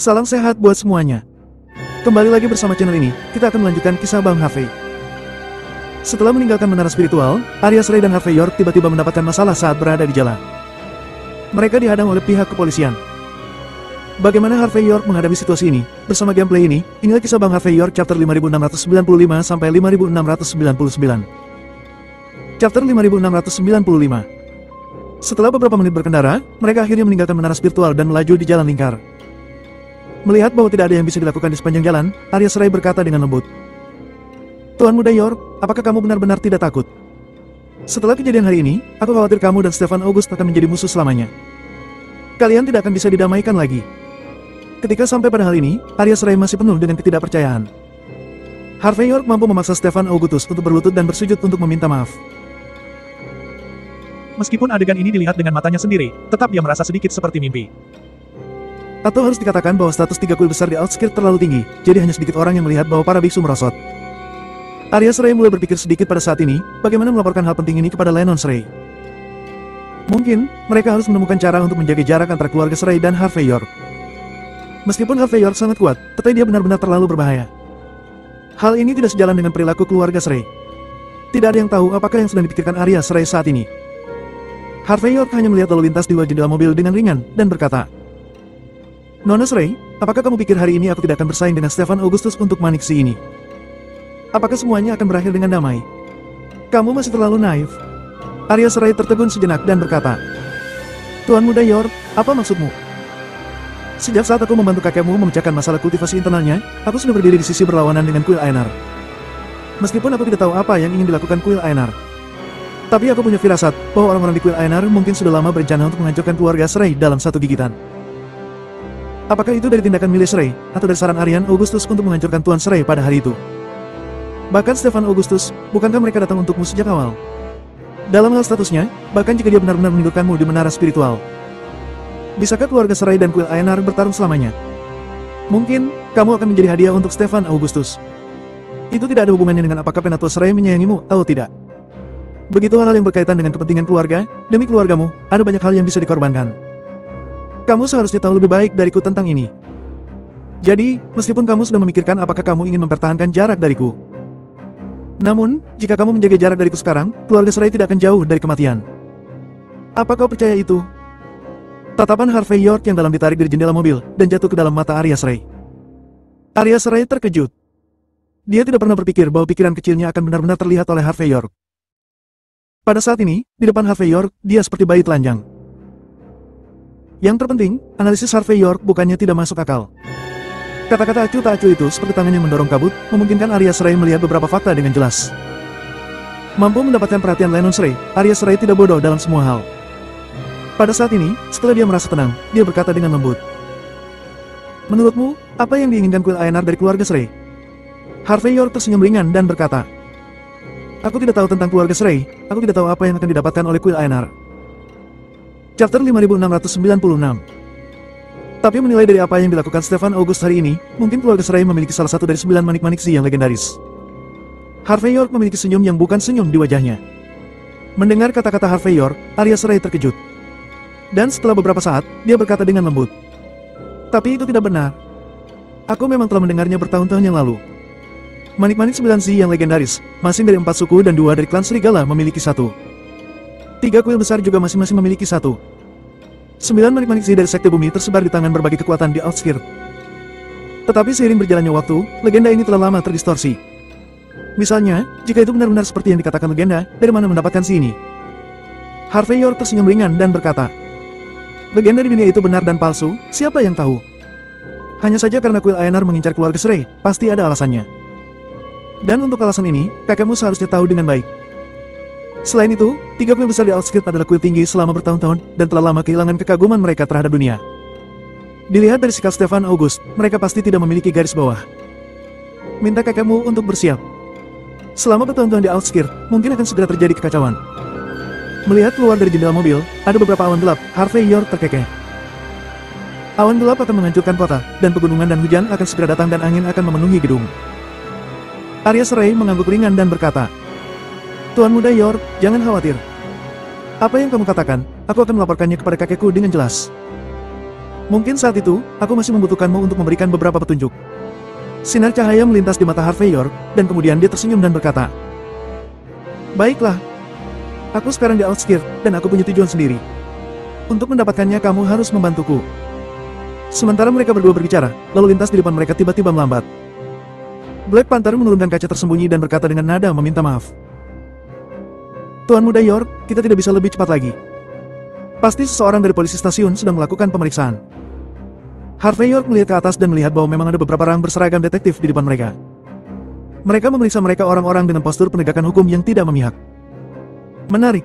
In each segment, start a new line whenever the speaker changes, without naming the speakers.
Salam sehat buat semuanya. Kembali lagi bersama channel ini, kita akan melanjutkan kisah Bang Harvey. Setelah meninggalkan menara spiritual, Arias Ray dan Harvey York tiba-tiba mendapatkan masalah saat berada di jalan. Mereka dihadang oleh pihak kepolisian. Bagaimana Harvey York menghadapi situasi ini? Bersama gameplay ini, inilah kisah Bang Harvey York chapter 5695 sampai 5699. Chapter 5695. Setelah beberapa menit berkendara, mereka akhirnya meninggalkan menara spiritual dan melaju di jalan lingkar. Melihat bahwa tidak ada yang bisa dilakukan di sepanjang jalan, Arias Ray berkata dengan lembut, "Tuan muda York, apakah kamu benar-benar tidak takut? Setelah kejadian hari ini, aku khawatir kamu dan Stefan August akan menjadi musuh selamanya. Kalian tidak akan bisa didamaikan lagi." Ketika sampai pada hal ini, Arias Ray masih penuh dengan ketidakpercayaan. Harvey York mampu memaksa Stefan Augustus untuk berlutut dan bersujud untuk meminta maaf.
Meskipun adegan ini dilihat dengan matanya sendiri, tetap dia merasa sedikit seperti mimpi.
Atau harus dikatakan bahwa status tiga kuil besar di Outskirt terlalu tinggi, jadi hanya sedikit orang yang melihat bahwa para biksu merosot. Arias Ray mulai berpikir sedikit pada saat ini, bagaimana melaporkan hal penting ini kepada Lennon Ray. Mungkin, mereka harus menemukan cara untuk menjaga jarak antara keluarga Ray dan Harvey York. Meskipun Harvey York sangat kuat, tetapi dia benar-benar terlalu berbahaya. Hal ini tidak sejalan dengan perilaku keluarga Ray. Tidak ada yang tahu apakah yang sedang dipikirkan Arias Ray saat ini. Harvey York hanya melihat lalu lintas di luar jendela mobil dengan ringan, dan berkata, "Nona Ray, apakah kamu pikir hari ini aku tidak akan bersaing dengan Stefan Augustus untuk maniksi ini? Apakah semuanya akan berakhir dengan damai? Kamu masih terlalu naif." Arias Ray tertegun sejenak dan berkata, "Tuan muda York, apa maksudmu? Sejak saat aku membantu kakekmu memecahkan masalah kultivasi internalnya, aku sudah berdiri di sisi berlawanan dengan kuil Aenar. Meskipun aku tidak tahu apa yang ingin dilakukan kuil Aenar. Tapi aku punya firasat bahwa orang-orang di kuil Aenar mungkin sudah lama berencana untuk menghancurkan keluarga Ray dalam satu gigitan. Apakah itu dari tindakan milis Ray, atau dari saran Arian Augustus untuk menghancurkan Tuan Ray pada hari itu? Bahkan Stefan Augustus, bukankah mereka datang untukmu sejak awal? Dalam hal statusnya, bahkan jika dia benar-benar menidurkanmu di menara spiritual. Bisakah keluarga Ray dan kuil Aenar bertarung selamanya? Mungkin, kamu akan menjadi hadiah untuk Stefan Augustus. Itu tidak ada hubungannya dengan apakah Penatua Ray menyayangimu atau tidak. Begitu hal-hal yang berkaitan dengan kepentingan keluarga, demi keluargamu, ada banyak hal yang bisa dikorbankan. Kamu seharusnya tahu lebih baik dariku tentang ini. Jadi, meskipun kamu sudah memikirkan apakah kamu ingin mempertahankan jarak dariku. Namun, jika kamu menjaga jarak dariku sekarang, keluarga Ray tidak akan jauh dari kematian. Apa kau percaya itu?" Tatapan Harvey York yang dalam ditarik dari jendela mobil, dan jatuh ke dalam mata Arias Ray. Arias Ray terkejut. Dia tidak pernah berpikir bahwa pikiran kecilnya akan benar-benar terlihat oleh Harvey York. Pada saat ini, di depan Harvey York, dia seperti bayi telanjang. Yang terpenting, analisis Harvey York bukannya tidak masuk akal. Kata-kata acuh tak acuh itu seperti tangan yang mendorong kabut, memungkinkan Arias Ray melihat beberapa fakta dengan jelas. Mampu mendapatkan perhatian Lennon Ray, Arias Ray tidak bodoh dalam semua hal. Pada saat ini, setelah dia merasa tenang, dia berkata dengan lembut, "Menurutmu, apa yang diinginkan kuil Aenar dari keluarga Ray?" Harvey York tersenyum ringan dan berkata, "Aku tidak tahu tentang keluarga Ray, aku tidak tahu apa yang akan didapatkan oleh kuil Aenar." Chapter 5696. Tapi menilai dari apa yang dilakukan Stefan August hari ini, mungkin keluarga Ray memiliki salah satu dari 9 manik-maniksi yang legendaris. Harvey York memiliki senyum yang bukan senyum di wajahnya. Mendengar kata-kata Harvey York, Arias Ray terkejut. Dan setelah beberapa saat, dia berkata dengan lembut, "Tapi itu tidak benar. Aku memang telah mendengarnya bertahun-tahun yang lalu. Manik-manik 9 Z yang legendaris, masing dari 4 suku dan 2 dari klan Serigala memiliki satu. 3 kuil besar juga masing-masing memiliki satu. 9 manik-manik Z dari Sekte Bumi tersebar di tangan berbagai kekuatan di Outskirt. Tetapi seiring berjalannya waktu, legenda ini telah lama terdistorsi. Misalnya, jika itu benar-benar seperti yang dikatakan legenda, dari mana mendapatkan Z ini?" Harvey York tersenyum ringan dan berkata, "Legenda di dunia itu benar dan palsu, siapa yang tahu? Hanya saja karena kuil Aenar mengincar keluarga Ray, pasti ada alasannya. Dan untuk alasan ini, kakekmu seharusnya tahu dengan baik. Selain itu, 3 kuil besar di Outskirt adalah kuil tinggi selama bertahun-tahun, dan telah lama kehilangan kekaguman mereka terhadap dunia. Dilihat dari sikap Stefan August, mereka pasti tidak memiliki garis bawah. Minta kakekmu untuk bersiap. Selama bertahun-tahun di Outskirt, mungkin akan segera terjadi kekacauan." Melihat keluar dari jendela mobil, ada beberapa awan gelap, Harvey York terkekeh. Awan gelap akan menghancurkan kota, dan pegunungan dan hujan akan segera datang dan angin akan memenuhi gedung. Arias Ray mengangguk ringan dan berkata, "Tuan muda York, jangan khawatir. Apa yang kamu katakan, aku akan melaporkannya kepada kakekku dengan jelas." Mungkin saat itu, aku masih membutuhkanmu untuk memberikan beberapa petunjuk. Sinar cahaya melintas di mata Harvey York, dan kemudian dia tersenyum dan berkata, "Baiklah. Aku sekarang di outskirt, dan aku punya tujuan sendiri. Untuk mendapatkannya kamu harus membantuku." Sementara mereka berdua berbicara, lalu lintas di depan mereka tiba-tiba melambat. Black Panther menurunkan kaca tersembunyi dan berkata dengan nada meminta maaf. "Tuan Muda York, kita tidak bisa lebih cepat lagi. Pasti seseorang dari polisi stasiun sedang melakukan pemeriksaan." Harvey York melihat ke atas dan melihat bahwa memang ada beberapa orang berseragam detektif di depan mereka. Mereka memeriksa mereka orang-orang dengan postur penegakan hukum yang tidak memihak. Menarik.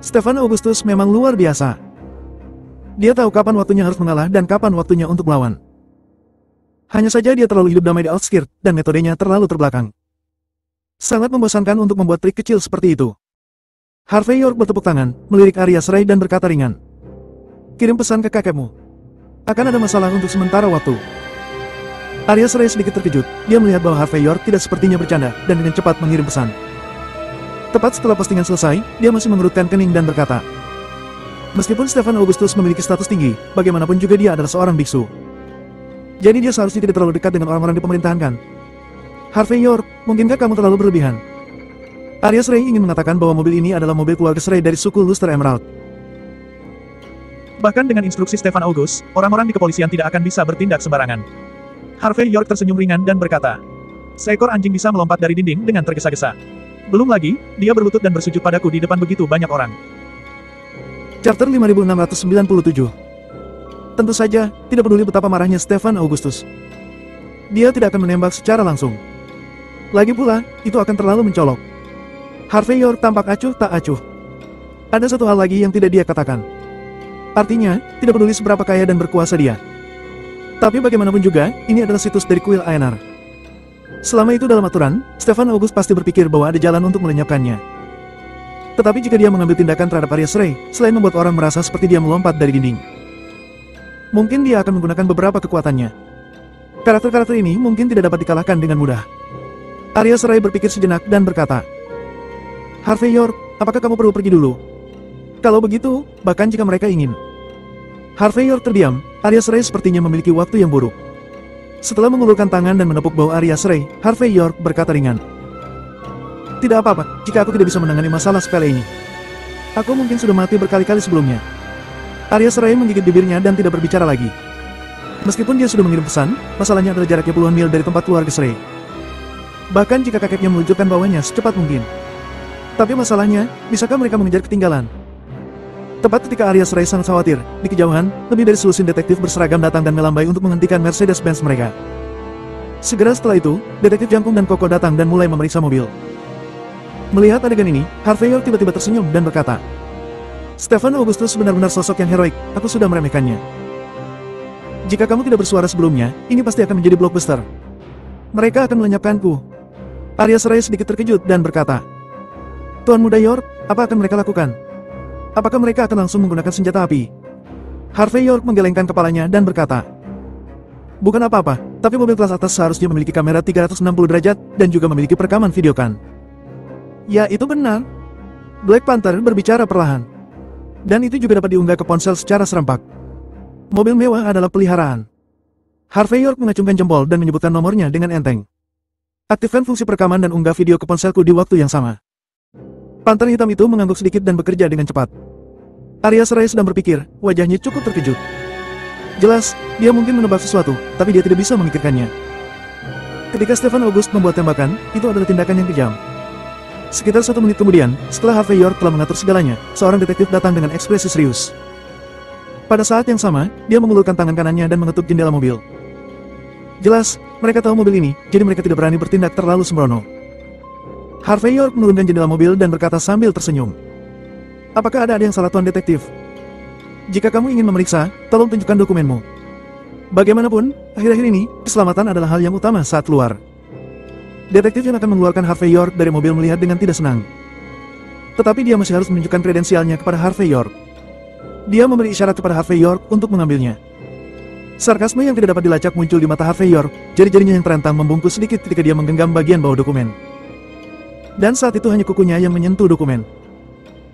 Stefan Augustus memang luar biasa. Dia tahu kapan waktunya harus mengalah dan kapan waktunya untuk melawan. Hanya saja dia terlalu hidup damai di outskirt, dan metodenya terlalu terbelakang. Sangat membosankan untuk membuat trik kecil seperti itu. Harvey York bertepuk tangan, melirik Arya Shrey dan berkata ringan. "Kirim pesan ke kakekmu. Akan ada masalah untuk sementara waktu." Arya Shrey sedikit terkejut, dia melihat bahwa Harvey York tidak sepertinya bercanda, dan dengan cepat mengirim pesan. Tepat setelah postingan selesai, dia masih mengerutkan kening dan berkata, "Meskipun Stefan Augustus memiliki status tinggi, bagaimanapun juga dia adalah seorang biksu. Jadi dia seharusnya tidak terlalu dekat dengan orang-orang di pemerintahan kan? Harvey York, mungkinkah kamu terlalu berlebihan?" Arya Shrey ingin mengatakan bahwa mobil ini adalah mobil keluarga Shrey dari suku Luster Emerald.
Bahkan dengan instruksi Stefan August, orang-orang di kepolisian tidak akan bisa bertindak sembarangan. Harvey York tersenyum ringan dan berkata, "Seekor anjing bisa melompat dari dinding dengan tergesa-gesa. Belum lagi, dia berlutut dan bersujud padaku di depan begitu banyak orang."
Charter 5697. Tentu saja, tidak peduli betapa marahnya Stefan Augustus. Dia tidak akan menembak secara langsung. Lagi pula, itu akan terlalu mencolok. Harvey York tampak acuh tak acuh. Ada satu hal lagi yang tidak dia katakan. Artinya, tidak peduli seberapa kaya dan berkuasa dia. Tapi bagaimanapun juga, ini adalah situs dari kuil Aenar. Selama itu dalam aturan, Stefan August pasti berpikir bahwa ada jalan untuk melenyapkannya. Tetapi jika dia mengambil tindakan terhadap Arya Shrey, selain membuat orang merasa seperti dia melompat dari dinding, mungkin dia akan menggunakan beberapa kekuatannya. Karakter-karakter ini mungkin tidak dapat dikalahkan dengan mudah. Arya Shrey berpikir sejenak dan berkata, "Harvey York, apakah kamu perlu pergi dulu? Kalau begitu, bahkan jika mereka ingin." Harvey York terdiam. Arya Shrey sepertinya memiliki waktu yang buruk. Setelah mengulurkan tangan dan menepuk bahu Arya Shrey, Harvey York berkata ringan, "Tidak apa-apa, jika aku tidak bisa menangani masalah sepele ini. Aku mungkin sudah mati berkali-kali sebelumnya." Arya Shrey menggigit bibirnya dan tidak berbicara lagi. Meskipun dia sudah mengirim pesan, masalahnya adalah jaraknya puluhan mil dari tempat keluarga Shrey. Bahkan jika kakeknya meluncurkan bawahnya secepat mungkin. Tapi masalahnya, bisakah mereka mengejar ketinggalan? Tepat ketika Arya Shrey sangat khawatir, di kejauhan, lebih dari selusin detektif berseragam datang dan melambai untuk menghentikan Mercedes-Benz mereka. Segera setelah itu, detektif Jangkung dan Koko datang dan mulai memeriksa mobil. Melihat adegan ini, Harvey York tiba-tiba tersenyum dan berkata, "Stefan Augustus benar-benar sosok yang heroik, aku sudah meremehkannya. Jika kamu tidak bersuara sebelumnya, ini pasti akan menjadi blockbuster. Mereka akan melenyapkanku." Arya Shrey sedikit terkejut dan berkata, "Tuan Muda York, apa akan mereka lakukan? Apakah mereka akan langsung menggunakan senjata api?" Harvey York menggelengkan kepalanya dan berkata, "Bukan apa-apa, tapi mobil kelas atas seharusnya memiliki kamera 360 derajat, dan juga memiliki perekaman video kan?" "Ya, itu benar." Black Panther berbicara perlahan. "Dan itu juga dapat diunggah ke ponsel secara serempak. Mobil mewah adalah peliharaan." Harvey York mengacungkan jempol dan menyebutkan nomornya dengan enteng. "Aktifkan fungsi perekaman dan unggah video ke ponselku di waktu yang sama." Panter hitam itu mengangguk sedikit dan bekerja dengan cepat. Arya Shrey sedang berpikir, wajahnya cukup terkejut. Jelas, dia mungkin menebak sesuatu, tapi dia tidak bisa memikirkannya. Ketika Stefan August membuat tembakan, itu adalah tindakan yang kejam. Sekitar 1 menit kemudian, setelah Harvey York telah mengatur segalanya, seorang detektif datang dengan ekspresi serius. Pada saat yang sama, dia mengulurkan tangan kanannya dan mengetuk jendela mobil. Jelas, mereka tahu mobil ini, jadi mereka tidak berani bertindak terlalu sembrono. Harvey York menurunkan jendela mobil dan berkata sambil tersenyum, "Apakah ada yang salah, Tuan Detektif? Jika kamu ingin memeriksa, tolong tunjukkan dokumenmu." Bagaimanapun, akhir-akhir ini, keselamatan adalah hal yang utama saat keluar. Detektif yang akan mengeluarkan Harvey York dari mobil melihat dengan tidak senang. Tetapi dia masih harus menunjukkan kredensialnya kepada Harvey York. Dia memberi isyarat kepada Harvey York untuk mengambilnya. Sarkasme yang tidak dapat dilacak muncul di mata Harvey York, jari-jarinya yang terentang membungkus sedikit ketika dia menggenggam bagian bawah dokumen. Dan saat itu hanya kukunya yang menyentuh dokumen.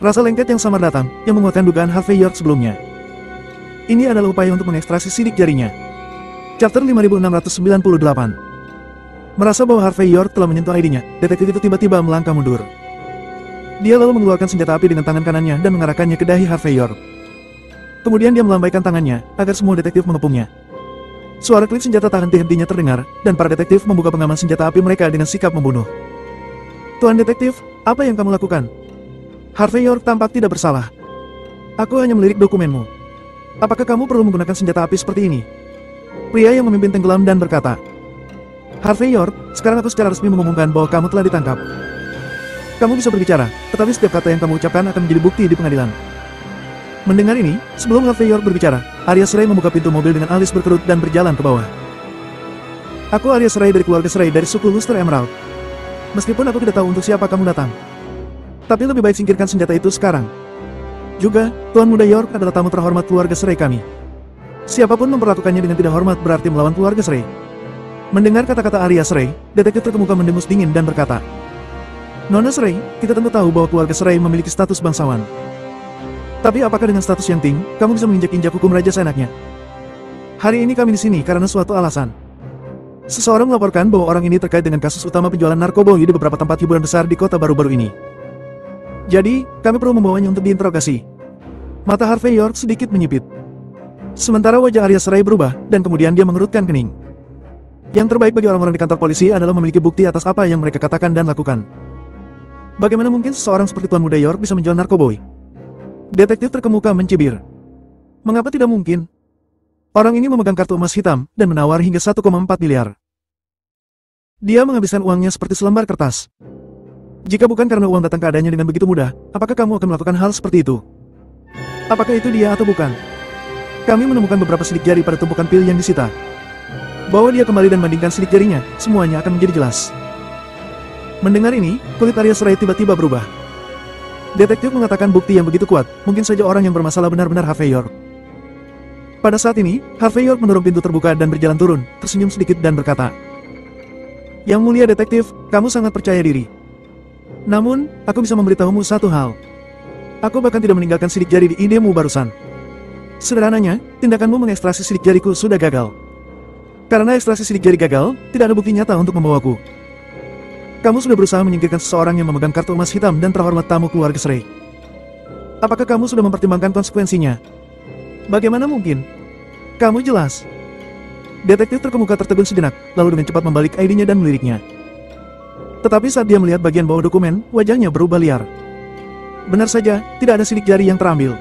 Rasa lengket yang samar datang, yang menguatkan dugaan Harvey York sebelumnya. Ini adalah upaya untuk mengekstraksi sidik jarinya. Chapter 5698. Merasa bahwa Harvey York telah menyentuh ID-nya, detektif itu tiba-tiba melangkah mundur. Dia lalu mengeluarkan senjata api dengan tangan kanannya dan mengarahkannya ke dahi Harvey York. Kemudian dia melambaikan tangannya, agar semua detektif mengepungnya. Suara klip senjata tak henti-hentinya terdengar, dan para detektif membuka pengaman senjata api mereka dengan sikap membunuh. Tuan detektif, apa yang kamu lakukan? Harvey York tampak tidak bersalah. Aku hanya melirik dokumenmu. Apakah kamu perlu menggunakan senjata api seperti ini? Pria yang memimpin tenggelam dan berkata, Harvey York, sekarang aku secara resmi mengumumkan bahwa kamu telah ditangkap. Kamu bisa berbicara, tetapi setiap kata yang kamu ucapkan akan menjadi bukti di pengadilan. Mendengar ini, sebelum Harvey York berbicara, Arias Ray membuka pintu mobil dengan alis berkerut dan berjalan ke bawah. Aku Arias Ray dari keluarga Ray dari suku Luster Emerald. Meskipun aku tidak tahu untuk siapa kamu datang. Tapi lebih baik singkirkan senjata itu sekarang. Juga, Tuan Muda York adalah tamu terhormat keluarga Ray kami. Siapapun memperlakukannya dengan tidak hormat berarti melawan keluarga Ray. Mendengar kata-kata Arias Ray, detektif terkemuka mendengus dingin dan berkata, Nona Ray, kita tentu tahu bahwa keluarga Ray memiliki status bangsawan. Tapi apakah dengan status yang tinggi, kamu bisa menginjak-injak hukum raja seenaknya? Hari ini kami di sini karena suatu alasan. Seseorang melaporkan bahwa orang ini terkait dengan kasus utama penjualan narkoba di beberapa tempat hiburan besar di kota baru-baru ini. Jadi, kami perlu membawanya untuk diinterogasi. Mata Harvey York sedikit menyipit. Sementara wajah Arias Ray berubah, dan kemudian dia mengerutkan kening. Yang terbaik bagi orang-orang di kantor polisi adalah memiliki bukti atas apa yang mereka katakan dan lakukan. Bagaimana mungkin seseorang seperti Tuan Muda York bisa menjual narkoba? Detektif terkemuka mencibir. Mengapa tidak mungkin? Orang ini memegang kartu emas hitam, dan menawar hingga 1,4 miliar. Dia menghabiskan uangnya seperti selembar kertas. Jika bukan karena uang datang keadaannya dengan begitu mudah, apakah kamu akan melakukan hal seperti itu? Apakah itu dia atau bukan? Kami menemukan beberapa sidik jari pada tumpukan pil yang disita. Bawa dia kembali dan bandingkan sidik jarinya, semuanya akan menjadi jelas. Mendengar ini, kulit Arias Ray tiba-tiba berubah. Detektif mengatakan bukti yang begitu kuat, mungkin saja orang yang bermasalah benar-benar Harvey York. Pada saat ini, Harvey York mendorong pintu terbuka dan berjalan turun, tersenyum sedikit dan berkata, Yang mulia detektif, kamu sangat percaya diri. Namun, aku bisa memberitahumu satu hal. Aku bahkan tidak meninggalkan sidik jari di idemu barusan. Sederhananya, tindakanmu mengekstraksi sidik jariku sudah gagal. Karena ekstraksi sidik jari gagal, tidak ada bukti nyata untuk membawaku. Kamu sudah berusaha menyingkirkan seseorang yang memegang kartu emas hitam dan terhormat tamu keluarga Ray. Apakah kamu sudah mempertimbangkan konsekuensinya? Bagaimana mungkin? Kamu jelas. Detektif terkemuka tertegun sejenak, lalu dengan cepat membalik ID-nya dan meliriknya. Tetapi saat dia melihat bagian bawah dokumen, wajahnya berubah liar. Benar saja, tidak ada sidik jari yang terambil.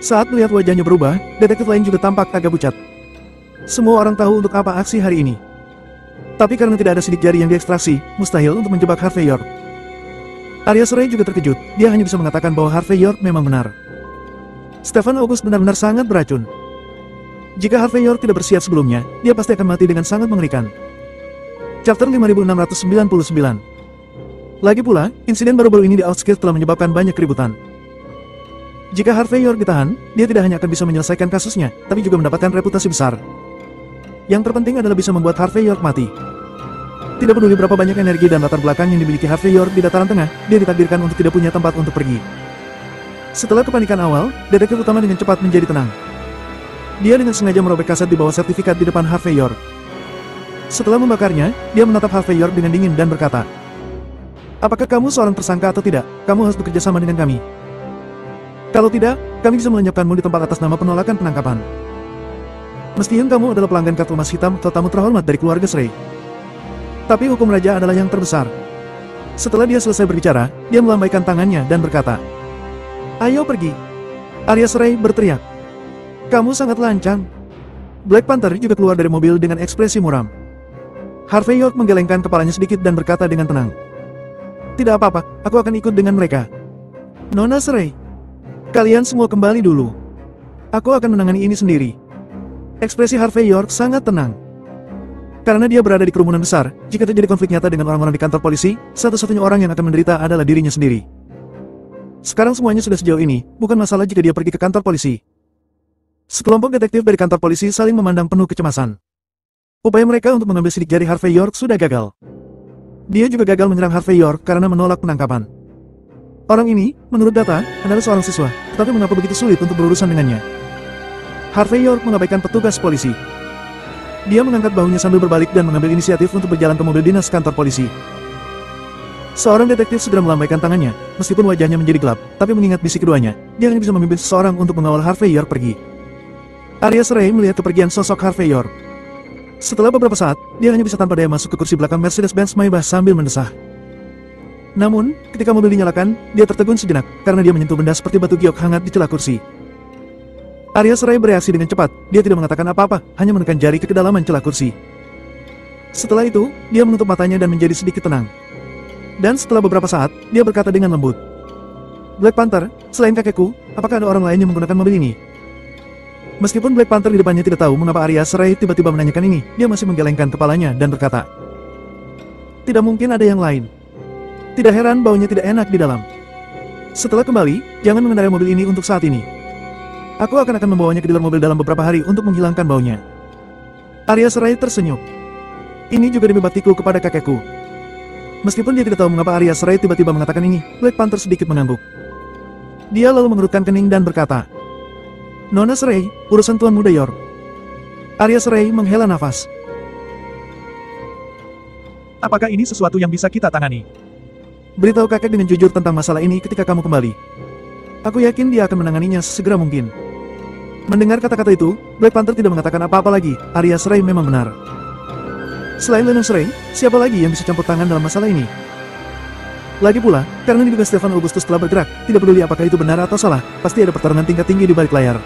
Saat melihat wajahnya berubah, detektif lain juga tampak agak pucat. Semua orang tahu untuk apa aksi hari ini. Tapi karena tidak ada sidik jari yang diekstraksi, mustahil untuk menjebak Harvey York. Arias Ray juga terkejut, dia hanya bisa mengatakan bahwa Harvey York memang benar. Stefan August benar-benar sangat beracun. Jika Harvey York tidak bersiap sebelumnya, dia pasti akan mati dengan sangat mengerikan. Chapter 5699. Lagi pula, insiden baru-baru ini di Outskirts telah menyebabkan banyak keributan. Jika Harvey York ditahan, dia tidak hanya akan bisa menyelesaikan kasusnya, tapi juga mendapatkan reputasi besar. Yang terpenting adalah bisa membuat Harvey York mati. Tidak peduli berapa banyak energi dan latar belakang yang dimiliki Harvey York di dataran tengah, dia ditakdirkan untuk tidak punya tempat untuk pergi. Setelah kepanikan awal, detektif utama dengan cepat menjadi tenang. Dia dengan sengaja merobek kaset di bawah sertifikat di depan Harvey York. Setelah membakarnya, dia menatap Harvey York dengan dingin dan berkata, Apakah kamu seorang tersangka atau tidak? Kamu harus bekerja sama dengan kami. Kalau tidak, kami bisa melenyapkanmu di tempat atas nama penolakan penangkapan. Mestinya kamu adalah pelanggan kartu emas hitam atau tamu terhormat dari keluarga Ray. Tapi hukum raja adalah yang terbesar. Setelah dia selesai berbicara, dia melambaikan tangannya dan berkata, Ayo pergi. Arias Ray berteriak. Kamu sangat lancang. Black Panther juga keluar dari mobil dengan ekspresi muram. Harvey York menggelengkan kepalanya sedikit dan berkata dengan tenang. Tidak apa-apa, aku akan ikut dengan mereka. Nona Ray, kalian semua kembali dulu. Aku akan menangani ini sendiri. Ekspresi Harvey York sangat tenang. Karena dia berada di kerumunan besar, jika terjadi konflik nyata dengan orang-orang di kantor polisi, satu-satunya orang yang akan menderita adalah dirinya sendiri. Sekarang semuanya sudah sejauh ini, bukan masalah jika dia pergi ke kantor polisi. Sekelompok detektif dari kantor polisi saling memandang penuh kecemasan. Upaya mereka untuk mengambil sidik jari Harvey York sudah gagal. Dia juga gagal menyerang Harvey York karena menolak penangkapan. Orang ini, menurut data, adalah seorang siswa, tetapi mengapa begitu sulit untuk berurusan dengannya? Harvey York mengabaikan petugas polisi. Dia mengangkat bahunya sambil berbalik dan mengambil inisiatif untuk berjalan ke mobil dinas kantor polisi. Seorang detektif segera melambaikan tangannya, meskipun wajahnya menjadi gelap, tapi mengingat misi keduanya, dia hanya bisa memimpin seseorang untuk mengawal Harvey York pergi. Arias Ray melihat kepergian sosok Harvey York. Setelah beberapa saat, dia hanya bisa tanpa daya masuk ke kursi belakang Mercedes-Benz Maybach sambil mendesah. Namun, ketika mobil dinyalakan, dia tertegun sejenak, karena dia menyentuh benda seperti batu giok hangat di celah kursi. Arias Ray bereaksi dengan cepat, dia tidak mengatakan apa-apa, hanya menekan jari ke kedalaman celah kursi. Setelah itu, dia menutup matanya dan menjadi sedikit tenang. Dan setelah beberapa saat, dia berkata dengan lembut. Black Panther, selain kakekku, apakah ada orang lain yang menggunakan mobil ini? Meskipun Black Panther di depannya tidak tahu mengapa Arias Ray tiba-tiba menanyakan ini, dia masih menggelengkan kepalanya dan berkata. Tidak mungkin ada yang lain. Tidak heran baunya tidak enak di dalam. Setelah kembali, jangan mengendarai mobil ini untuk saat ini. Aku akan membawanya ke dealer mobil dalam beberapa hari untuk menghilangkan baunya. Arias Ray tersenyum. Ini juga demi baktiku kepada kakekku. Meskipun dia tidak tahu mengapa Arias Ray tiba-tiba mengatakan ini, Black Panther sedikit mengangguk. Dia lalu mengerutkan kening dan berkata, Nona Ray, urusan Tuan Muda York. Arias Ray menghela nafas.
Apakah ini sesuatu yang bisa kita tangani?
Beritahu kakek dengan jujur tentang masalah ini ketika kamu kembali. Aku yakin dia akan menanganinya sesegera mungkin. Mendengar kata-kata itu, Black Panther tidak mengatakan apa-apa lagi, Arias Ray memang benar. Selain Lennox Ray, siapa lagi yang bisa campur tangan dalam masalah ini? Lagi pula, karena diduga Stefan Augustus telah bergerak, tidak peduli apakah itu benar atau salah, pasti ada pertarungan tingkat tinggi di balik layar.